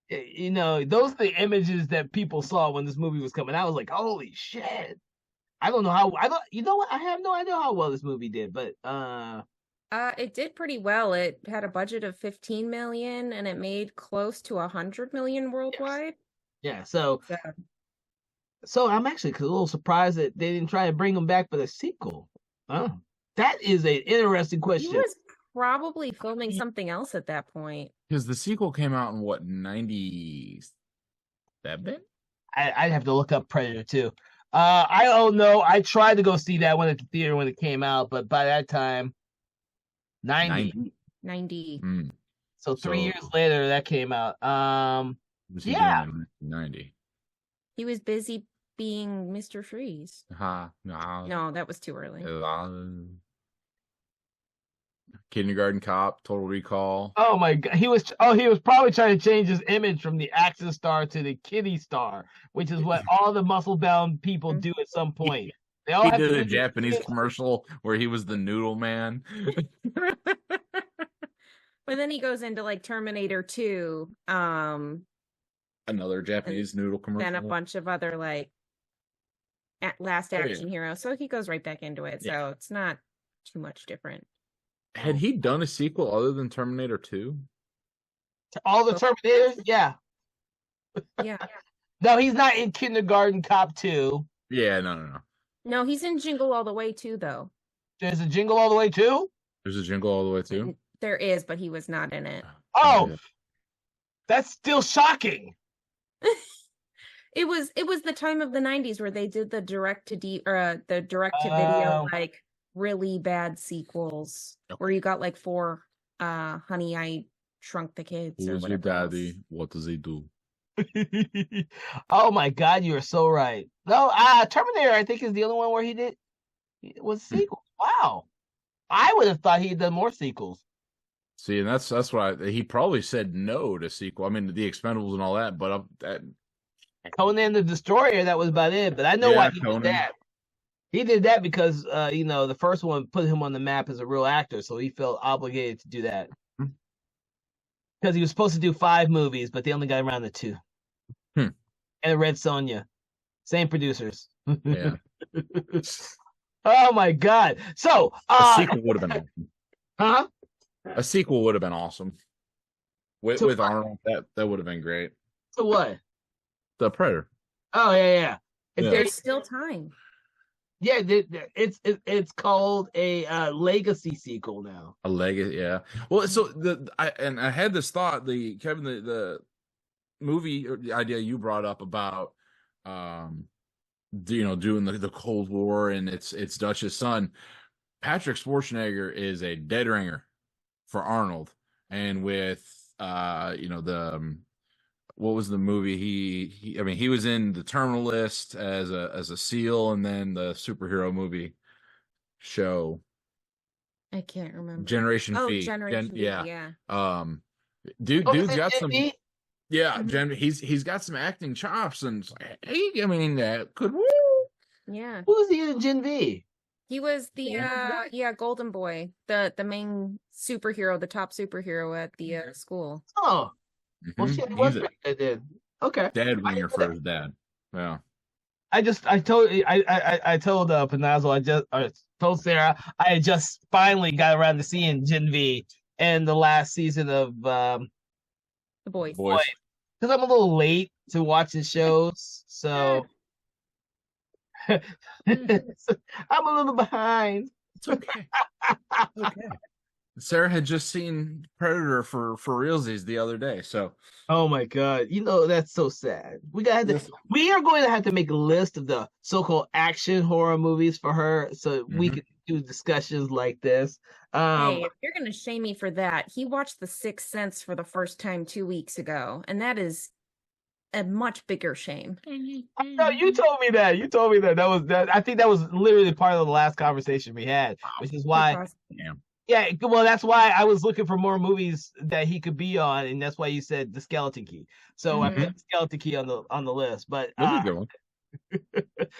You know, those are the images that people saw when this movie was coming out. I was like, holy shit. I don't know how I don't you know what? I have no idea how well this movie did, but It did pretty well. It had a budget of 15 million and it made close to 100 million yes. worldwide. Yeah, So so I'm actually a little surprised that they didn't try to bring him back for the sequel. Oh, that is an interesting he question. was probably filming something else at that point. Because the sequel came out in what, 97? I'd have to look up Predator too. I don't know. I tried to go see that one at the theater when it came out, but by that time, 90. 90. So 3 years later, that came out. Was he Yeah. doing in 90? He was busy being Mr. Freeze. No. No, that was too early. Kindergarten Cop, Total Recall. Oh my God, he was probably trying to change his image from the action star to the kitty star, which is what all the muscle bound people do at some point. They all He have did to a Japanese commercial where he was the noodle man. But then he goes into like Terminator 2, Another Japanese noodle commercial. then a bunch of other like last action heroes. So he goes right back into it. Yeah. So it's not too much different. Had he done a sequel other than Terminator 2? all the Terminators. Yeah. Yeah. No, he's not in Kindergarten Cop 2. Yeah, no. No, he's in Jingle All the Way too, though. There's a Jingle All the Way too. There's a Jingle All the Way too. There is, but he was not in it. Oh, that's still shocking. It was the time of the 90s where they did the direct to video like really bad sequels where you got like 4 Honey I Shrunk the Kids. Who's your daddy? What does he do? Oh my God, you are so right. No, Terminator, I think, is the only one where he was sequels. Wow, I would have thought he had done more sequels. See, and that's why he probably said no to sequel. I mean, the Expendables and all that, but Conan the Destroyer, that was about it. But I know why he did that. He did that because the first one put him on the map as a real actor, so he felt obligated to do that. Because he was supposed to do 5 movies, but they only got around to 2. And Red Sonja, same producers. Yeah. Oh my God! So a sequel would have been awesome. Huh? A sequel would have been awesome with Arnold. That would have been great. So what? The Predator. Oh yeah. There's still time. Yeah, it's called a legacy sequel now. A legacy, yeah. Well, so I had this thought, Kevin, the movie idea you brought up about doing the Cold War and it's Dutch's son. Patrick Schwarzenegger is a dead ringer for Arnold, and with what was the movie? He was in The Terminal List as a SEAL, and then the superhero movie show. I can't remember. Generation V. Generation V. Yeah. Dude's got some. Yeah, he's got some acting chops, and could. Yeah. Who was he in Gen V? He was the Golden Boy, the main superhero, the top superhero at the school. Oh. Well, shit, it was pretty good then. Okay. Dead winger for his dad. Yeah. I told Panozzo, I told Sarah I had just finally got around to seeing Gen V and the last season of The Boys. Because I'm a little late to watching shows, so I'm a little behind. It's okay. Okay. Sarah had just seen Predator for realsies the other day, so. Oh my God! That's so sad. We are going to have to make a list of the so-called action horror movies for her, so we can do discussions like this. Hey, if you're going to shame me for that, he watched The Sixth Sense for the first time 2 weeks ago, and that is a much bigger shame. No, you told me that. I think that was literally part of the last conversation we had, which is why. Yeah, well, that's why I was looking for more movies that he could be on, and that's why you said The Skeleton Key. So I put The Skeleton Key on the list, but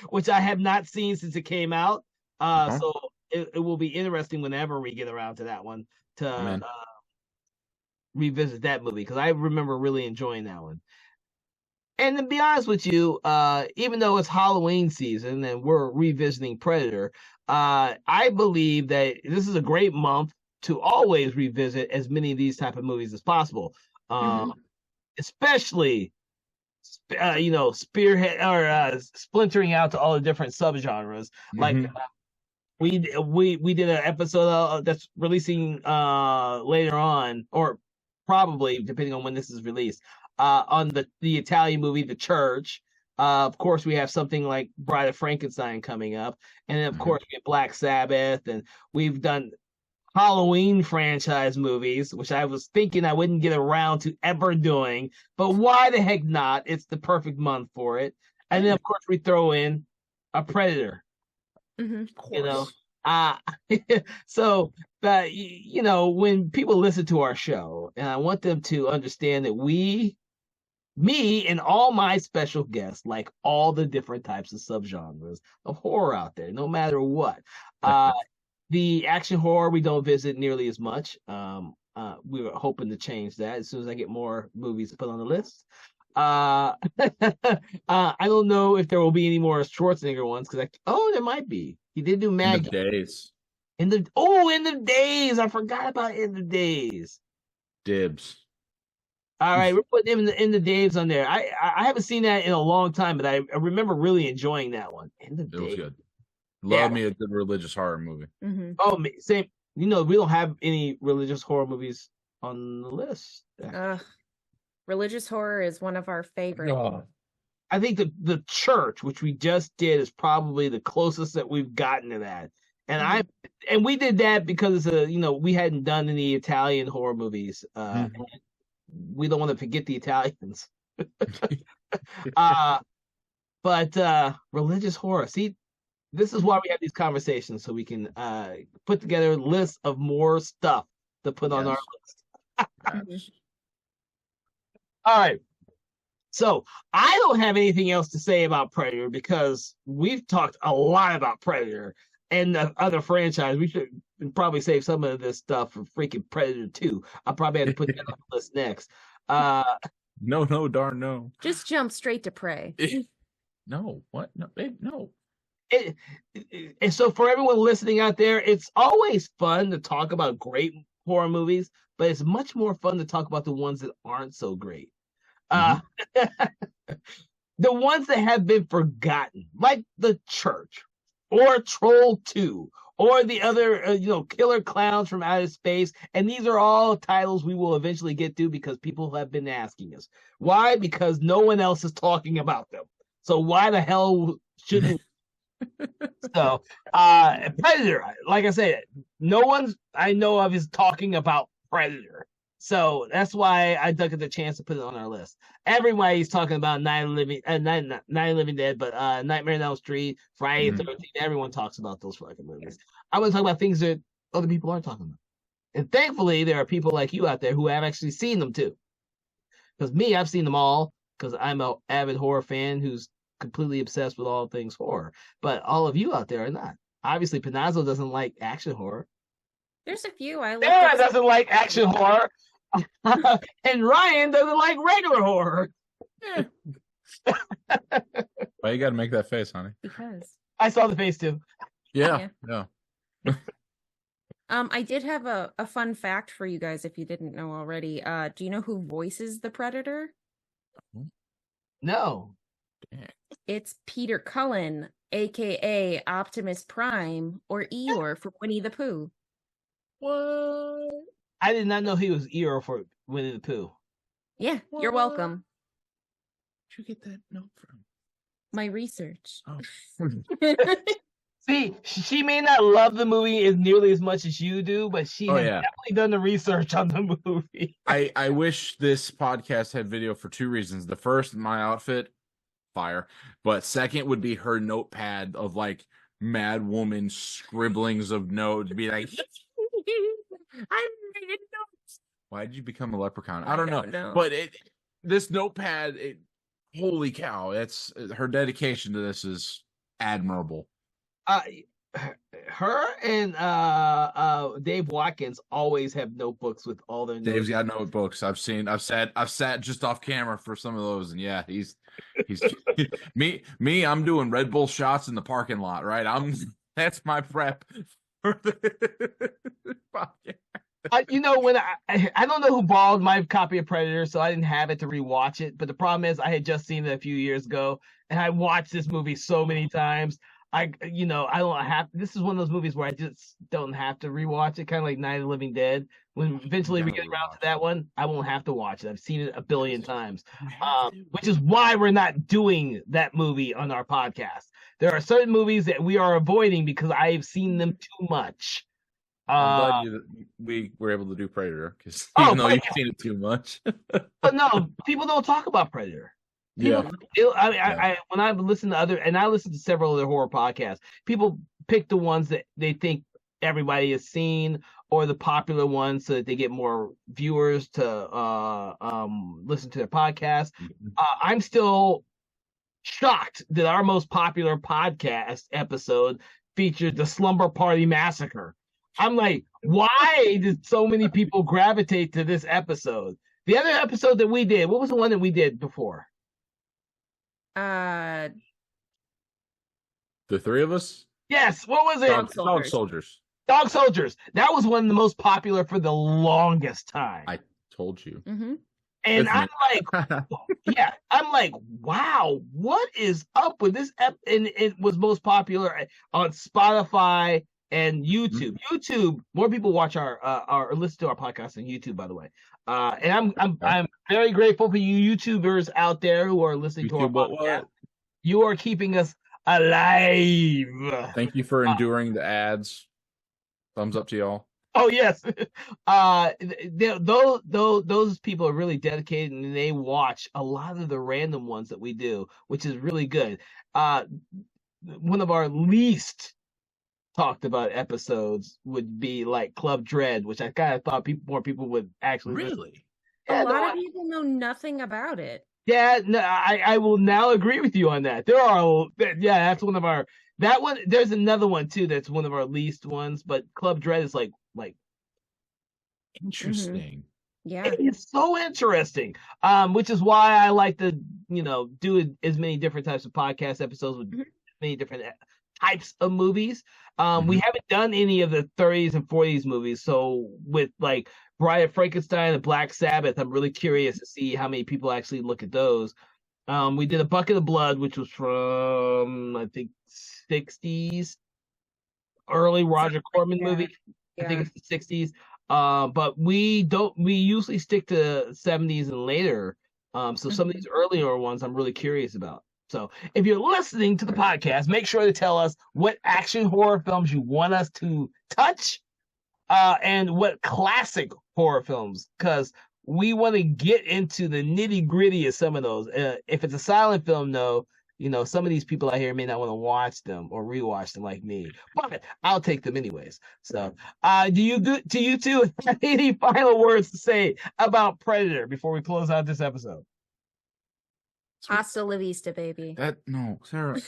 which I have not seen since it came out. So it will be interesting whenever we get around to that one. revisit that movie because I remember really enjoying that one. And to be honest with you, even though it's Halloween season and we're revisiting Predator, I believe that this is a great month to always revisit as many of these type of movies as possible. Especially spearhead or splintering out to all the different subgenres. Like we did an episode that's releasing later on, or probably depending on when this is released, on the Italian movie The Church. Of course, we have something like Bride of Frankenstein coming up, and then of course we get Black Sabbath, and we've done Halloween franchise movies, which I was thinking I wouldn't get around to ever doing, but why the heck not? It's the perfect month for it. And then of course we throw in a Predator. Of You know, course. so when people listen to our show, and I want them to understand that me and all my special guests like all the different types of subgenres of horror out there, no matter what. The action horror we don't visit nearly as much. We were hoping to change that as soon as I get more movies to put on the list. I don't know if there will be any more Schwarzenegger ones because there might be. He did do Maggie. End of Days. End of Days. I forgot about End of Days. Dibs. All right, we're putting him in the Days on there. I haven't seen that in a long time, but I remember really enjoying that one. End of Days. It was good. Love me a good religious horror movie. Oh, same. We don't have any religious horror movies on the list. Religious horror is one of our favorite. I think the Church, which we just did, is probably the closest that we've gotten to that. And we did that because we hadn't done any Italian horror movies. We don't want to forget the Italians. But religious horror. See, this is why we have these conversations, so we can put together a list of more stuff to put on our list. All right. So I don't have anything else to say about Predator because we've talked a lot about Predator and the other franchise. We should probably save some of this stuff for freaking Predator 2. I'll probably have to put that on the list next. No, darn no. Just jump straight to Prey. No, what? No, babe, no. And so for everyone listening out there, it's always fun to talk about great horror movies, but it's much more fun to talk about the ones that aren't so great. The ones that have been forgotten, like The Church or Troll 2 or the other, Killer Clowns from Outer Space. And these are all titles we will eventually get to because people have been asking us. Why? Because no one else is talking about them. So why the hell shouldn't So, Predator, like I said, no one I know of is talking about Predator. So that's why I took the chance to put it on our list. Everybody's talking about Night of the Living Dead, but Nightmare on Elm Street, Friday the 13th, everyone talks about those fucking movies. I want to talk about things that other people aren't talking about. And thankfully, there are people like you out there who have actually seen them too. Because me, I've seen them all because I'm an avid horror fan who's completely obsessed with all things horror. But all of you out there are not. Obviously, Panozzo doesn't like action horror. There's a few I like. Sarah doesn't like action horror. And Ryan doesn't like regular horror. Why you gotta make that face, honey? Because I saw the face too. Yeah. I did have a fun fact for you guys if you didn't know already. Do you know who voices the Predator? No. It's Peter Cullen, aka Optimus Prime, or Eeyore from Winnie the Pooh. What? I did not know he was Eeyore for Winnie the Pooh. Yeah, you're welcome. Where'd you get that note from? My research. Oh. See, she may not love the movie as nearly as much as you do, but she has definitely done the research on the movie. I wish this podcast had video for two reasons. The first, my outfit, fire. But second would be her notepad of like mad woman scribblings of notes. Be like, I'm making notes. Why did you become a leprechaun? I don't know. But this notepad, holy cow! It's her dedication to this is admirable. her and Dave Watkins always have notebooks with all their Dave's notes. got notebooks. I've sat just off camera for some of those, and yeah, he's me. I'm doing Red Bull shots in the parking lot, right? That's my prep for the podcast. When I don't know who borrowed my copy of Predator, so I didn't have it to rewatch it. But the problem is, I had just seen it a few years ago, and I watched this movie so many times. I don't have. This is one of those movies where I just don't have to rewatch it. Kind of like Night of the Living Dead. When eventually we get around to that one, I won't have to watch it. I've seen it a billion times. Which is why we're not doing that movie on our podcast. There are certain movies that we are avoiding because I've seen them too much. I'm glad we were able to do Predator, because Oh, even though you've seen it too much. But no, people don't talk about Predator. Yeah. When I listen to and I listen to several other horror podcasts, people pick the ones that they think everybody has seen, or the popular ones, so that they get more viewers to listen to their podcast. I'm still shocked that our most popular podcast episode featured the Slumber Party Massacre. I'm like, why did so many people gravitate to this episode? The other episode that we did, what was the one that we did before? The three of us? Yes, what was it? Dog Soldiers. Dog Soldiers. That was one of the most popular for the longest time. I told you. Mm-hmm. And I'm like, wow, what is up with this? And it was most popular on Spotify and YouTube. YouTube, more people watch or listen to our podcast on YouTube, by the way. And I'm very grateful for you YouTubers out there who are listening to our podcast. You are keeping us alive. Thank you for enduring the ads. Thumbs up to y'all. Oh yes, those people are really dedicated, and they watch a lot of the random ones that we do, which is really good. One of our least talked about episodes would be like Club Dread, which I kind of thought more people would actually really. Yeah, a lot of people know nothing about it. Yeah, no, I will now agree with you on that. That's one of our that one. There's another one too that's one of our least ones, but Club Dread is like interesting. Mm-hmm. Yeah, it's so interesting. Which is why I like to do as many different types of podcast episodes with many different types of movies. We haven't done any of the 30s and 40s movies, so with like Bride of Frankenstein and Black Sabbath, I'm really curious to see how many people actually look at those. We did A Bucket of Blood, which was from I think 60s, early Roger Corman movie. Yeah. I think it's the 60s. But we usually stick to 70s and later. So some of these earlier ones I'm really curious about. So if you're listening to the podcast, make sure to tell us what action horror films you want us to touch, and what classic horror films, because we want to get into the nitty gritty of some of those. If it's a silent film, some of these people out here may not want to watch them or rewatch them like me, but I'll take them anyways. So, do you two have any final words to say about Predator before we close out this episode? Hasta la vista, baby. No, Sarah.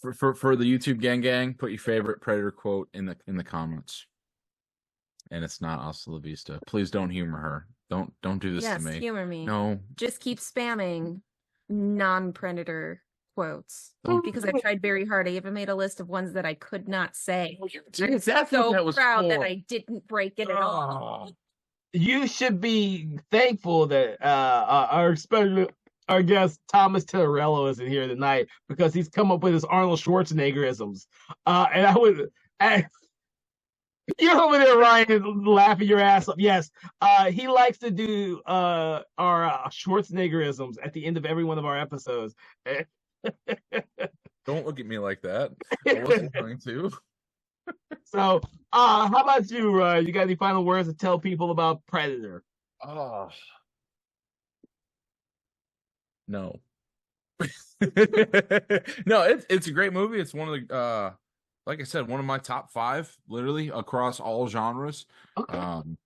For the YouTube gang, put your favorite Predator quote in the comments. And it's not hasta la vista. Please don't humor her. Don't do this to me. Yes, humor me. No. Just keep spamming non-Predator quotes. Because I've tried very hard. I even made a list of ones that I could not say. I'm so proud that I didn't break it at all. You should be thankful that our guest Thomas Torello isn't here tonight, because he's come up with his Arnold Schwarzeneggerisms. And I would you're over there, Ryan, laughing your ass off. Yes, he likes to do our Schwarzeneggerisms at the end of every one of our episodes. Don't look at me like that. I wasn't going to. So, how about you, Ryan? You got any final words to tell people about Predator? Oh. No. No, it's a great movie. It's one of the like I said, one of my top 5, literally across all genres. Okay. I'm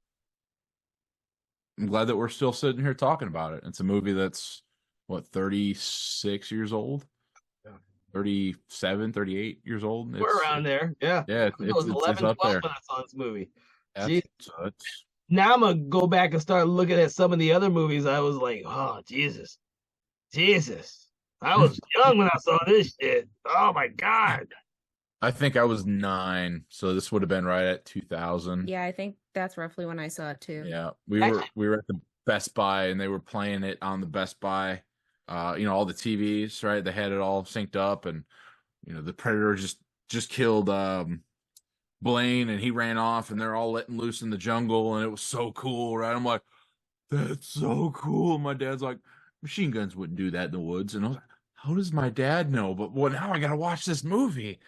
glad that we're still sitting here talking about it. It's a movie that's 36 years old. 37, 38 years old. We're around there. Yeah. Yeah, I was it's 11, up 12 there. when I saw this movie. That's, Jeez. that's Now I'm going to go back and start looking at some of the other movies. I was like, oh, Jesus. Jesus. I was young when I saw this shit. Oh, my God. I think I was 9, so this would have been right at 2000. Yeah, I think that's roughly when I saw it too. Yeah, we were at the Best Buy, and they were playing it on the Best Buy. All the TVs, right? They had it all synced up, and the Predator just killed Blaine, and he ran off, and they're all letting loose in the jungle, and it was so cool, right? I'm like, that's so cool. My dad's like, machine guns wouldn't do that in the woods, and I was like, how does my dad know? But now I gotta watch this movie.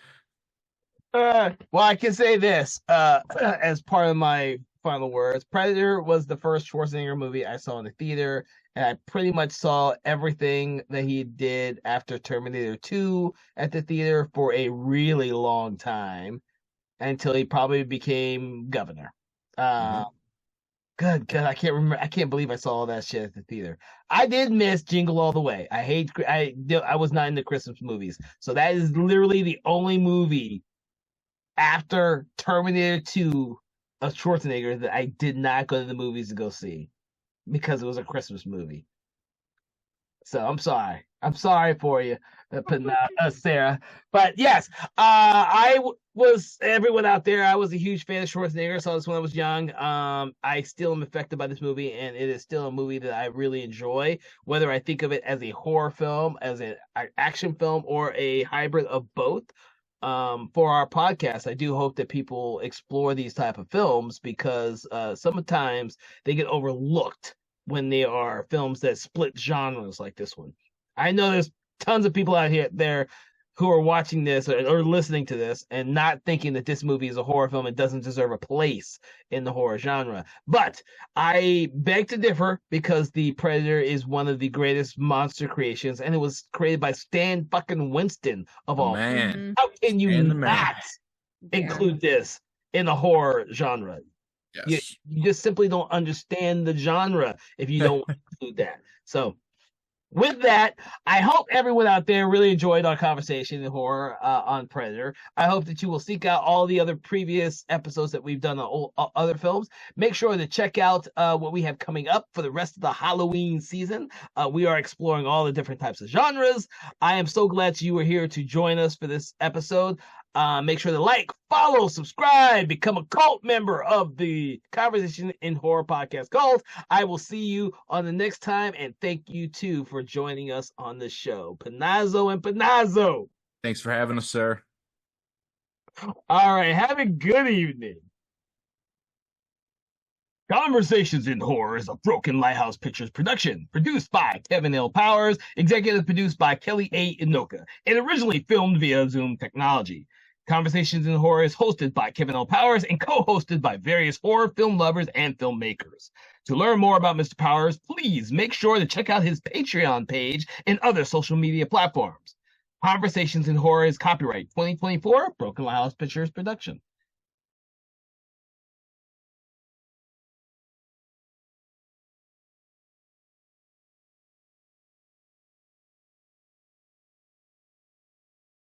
Well, I can say this as part of my final words. Predator was the first Schwarzenegger movie I saw in the theater, and I pretty much saw everything that he did after Terminator 2 at the theater for a really long time until he probably became governor. Good, I can't remember. I can't believe I saw all that shit at the theater. I did miss Jingle All the Way. I was not into Christmas movies, so that is literally the only movie after Terminator 2 of Schwarzenegger that I did not go to the movies to go see because it was a Christmas movie. So I'm sorry. I'm sorry for you, Sarah. But yes, was everyone out there. I was a huge fan of Schwarzenegger. Saw this when I was young. I still am affected by this movie, and it is still a movie that I really enjoy. Whether I think of it as a horror film, as an action film, or a hybrid of both. For our podcast, I do hope that people explore these type of films because sometimes they get overlooked when they are films that split genres like this one. I know there's tons of people out here there who are watching this or listening to this and not thinking that this movie is a horror film and doesn't deserve a place in the horror genre. But I beg to differ because The Predator is one of the greatest monster creations, and it was created by Stan fucking Winston of all. Man, how can you not include this in the horror genre? Yes. You just simply don't understand the genre if you don't include that. So with that, I hope everyone out there really enjoyed our conversation in horror on Predator. I hope that you will seek out all the other previous episodes that we've done on other films. Make sure to check out what we have coming up for the rest of the Halloween season. We are exploring all the different types of genres. I am so glad you were here to join us for this episode. Make sure to like, follow, subscribe, become a cult member of the Conversation in Horror Podcast Cult. I will see you on the next time, and thank you too for joining us on the show. Panozzo and Panozzo. Thanks for having us, sir. All right, have a good evening. Conversations in Horror is a Broken Lighthouse Pictures production, produced by Kevin L. Powers, executive produced by Kelly A. Inoka, and originally filmed via Zoom technology. Conversations in Horror is hosted by Kevin L. Powers and co-hosted by various horror film lovers and filmmakers. To learn more about Mr. Powers, please make sure to check out his Patreon page and other social media platforms. Conversations in Horror is copyright 2024 Broken Lighthouse Pictures production.